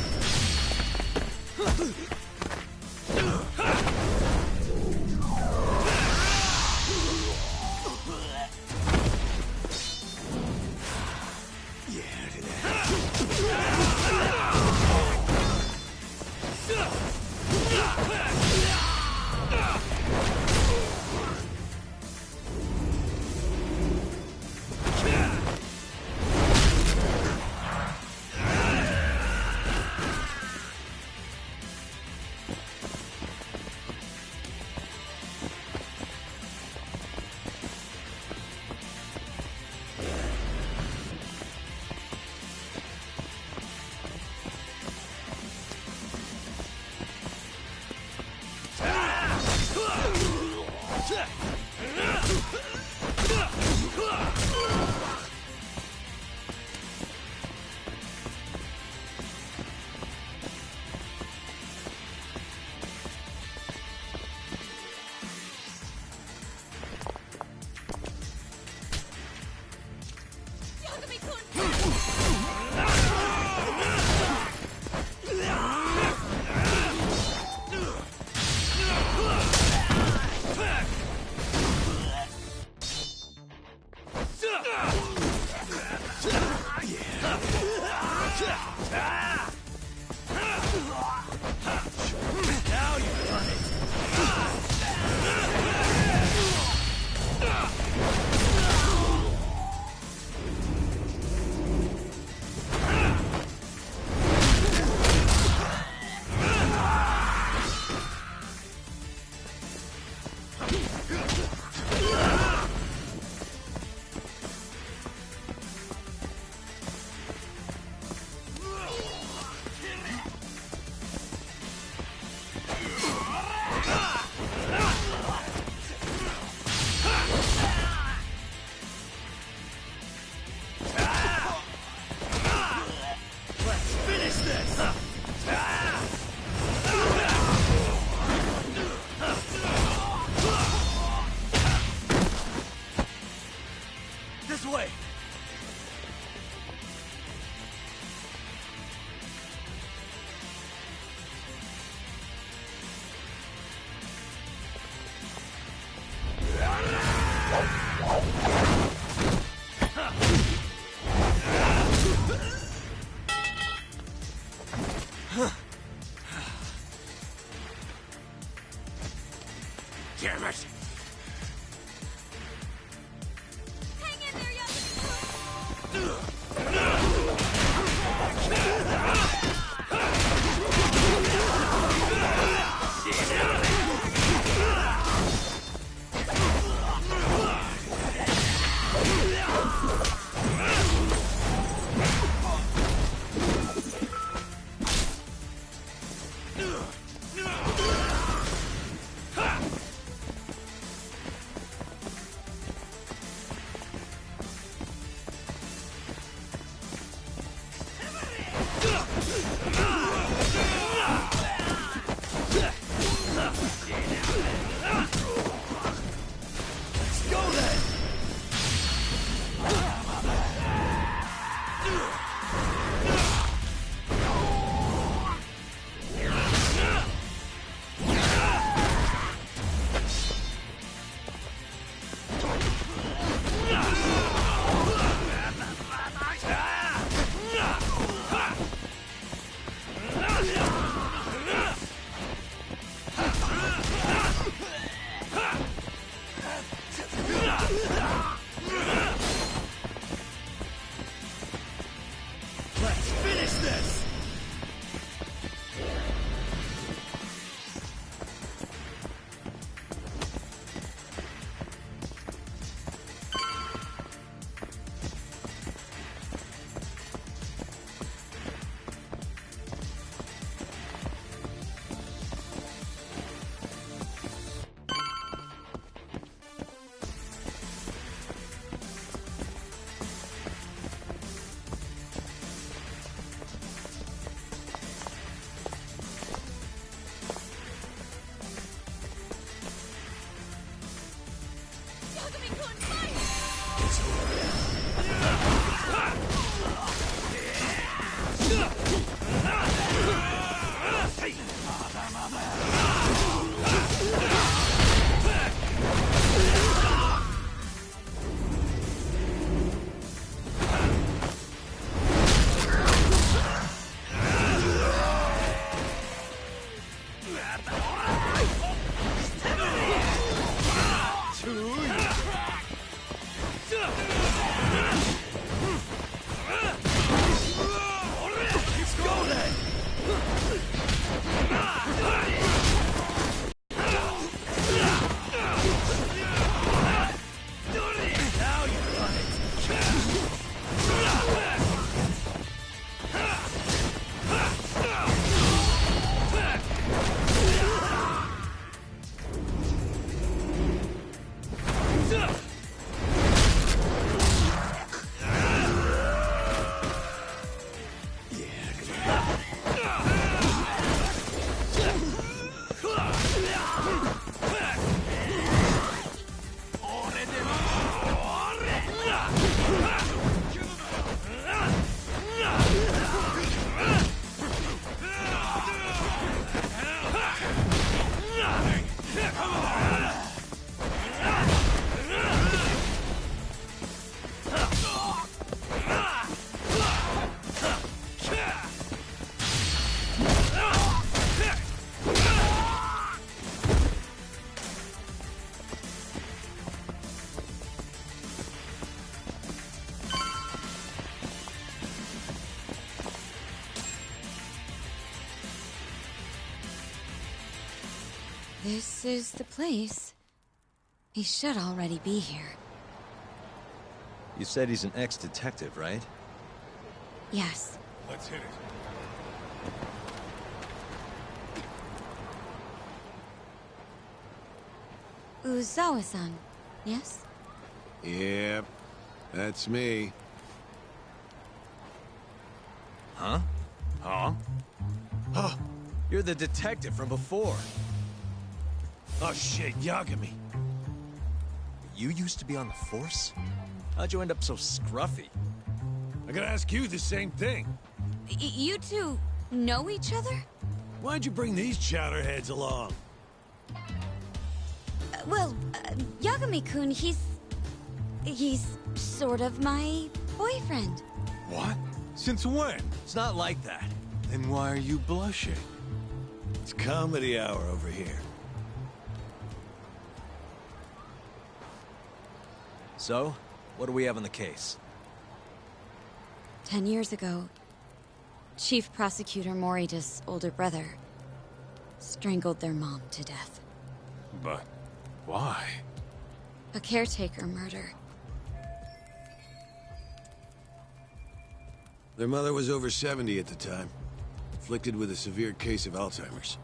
damn it! Hang in there, This is the place. He should already be here. You said he's an ex-detective, right? Yes. Let's hit it. Uzawa-san, yes? Yep, that's me. Huh? Huh? Oh, you're the detective from before. Oh shit, Yagami. You used to be on the force? How'd you end up so scruffy? I gotta ask you the same thing. You two know each other? Why'd you bring these chowderheads along? Yagami-kun, he's sort of my boyfriend. What? Since when? It's not like that. Then why are you blushing? It's comedy hour over here. So, what do we have on the case? 10 years ago, Chief Prosecutor Morita's older brother strangled their mom to death. But why? A caretaker murder. Their mother was over 70 at the time, afflicted with a severe case of Alzheimer's.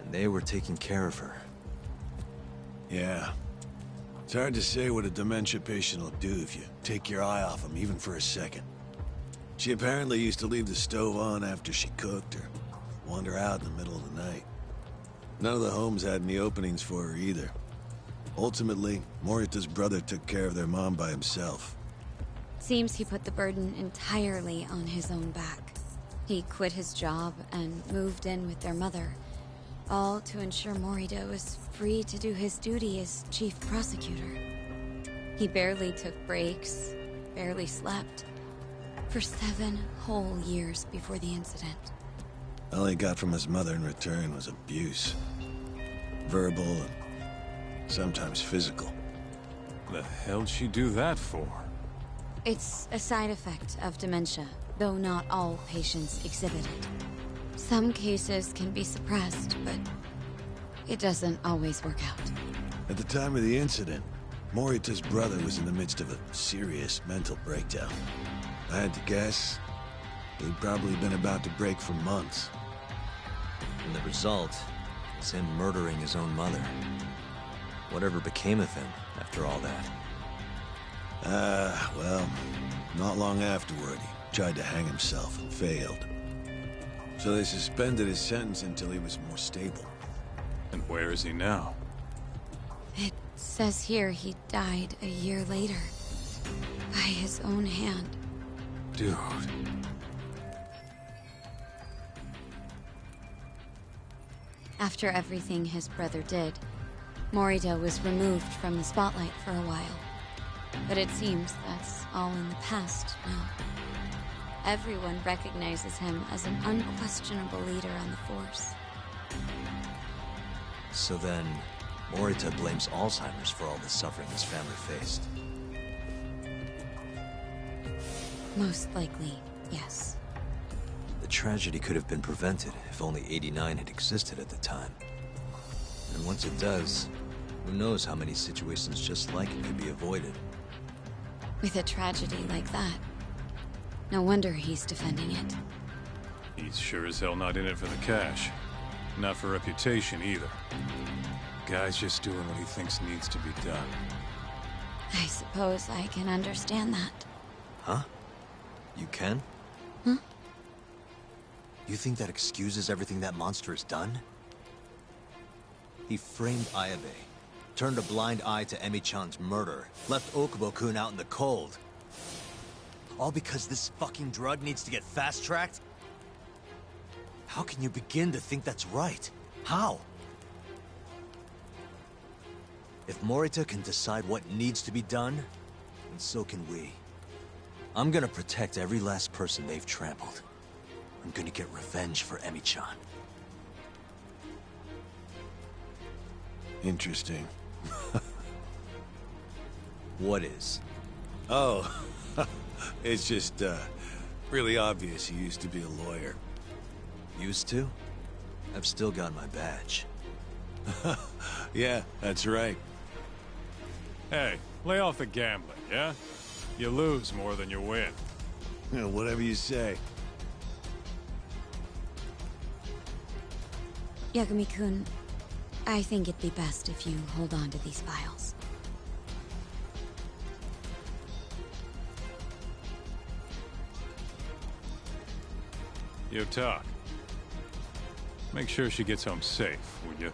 And they were taking care of her. Yeah. It's hard to say what a dementia patient will do if you take your eye off them, even for a second. She apparently used to leave the stove on after she cooked, or wander out in the middle of the night. None of the homes had any openings for her either. Ultimately, Morita's brother took care of their mom by himself. Seems he put the burden entirely on his own back. He quit his job and moved in with their mother, all to ensure Morita was free to do his duty as chief prosecutor. He barely took breaks, barely slept, for 7 whole years before the incident. All he got from his mother in return was abuse. Verbal and sometimes physical. The hell'd she do that for? It's a side effect of dementia, though not all patients exhibit it. Some cases can be suppressed, but it doesn't always work out. At the time of the incident, Morita's brother was in the midst of a serious mental breakdown. I had to guess, he'd probably been about to break for months. And the result is him murdering his own mother. Whatever became of him after all that? Well, not long afterward, he tried to hang himself and failed. So they suspended his sentence until he was more stable. And where is he now? It says here he died a year later. By his own hand. Dude. After everything his brother did, Morita was removed from the spotlight for a while. But it seems that's all in the past now. Everyone recognizes him as an unquestionable leader on the force. So then, Morita blames Alzheimer's for all the suffering his family faced. Most likely, yes. The tragedy could have been prevented if only 89 had existed at the time. And once it does, who knows how many situations just like it could be avoided. With a tragedy like that, no wonder he's defending it. He's sure as hell not in it for the cash. Not for reputation, either. Guy's just doing what he thinks needs to be done. I suppose I can understand that. Huh? You can? Huh? You think that excuses everything that monster has done? He framed Ayabe, turned a blind eye to Emi-chan's murder, left Okubo-kun out in the cold. All because this fucking drug needs to get fast-tracked? How can you begin to think that's right? How? If Morita can decide what needs to be done, then so can we. I'm gonna protect every last person they've trampled. I'm gonna get revenge for Emi-chan. Interesting. What is? Oh, it's just, really obvious he used to be a lawyer. Used to? I've still got my badge. Yeah, that's right. Hey, lay off the gambling, yeah? You lose more than you win. You know, whatever you say. Yagami-kun, I think it'd be best if you hold on to these files. Yo, talk. Make sure she gets home safe, would you?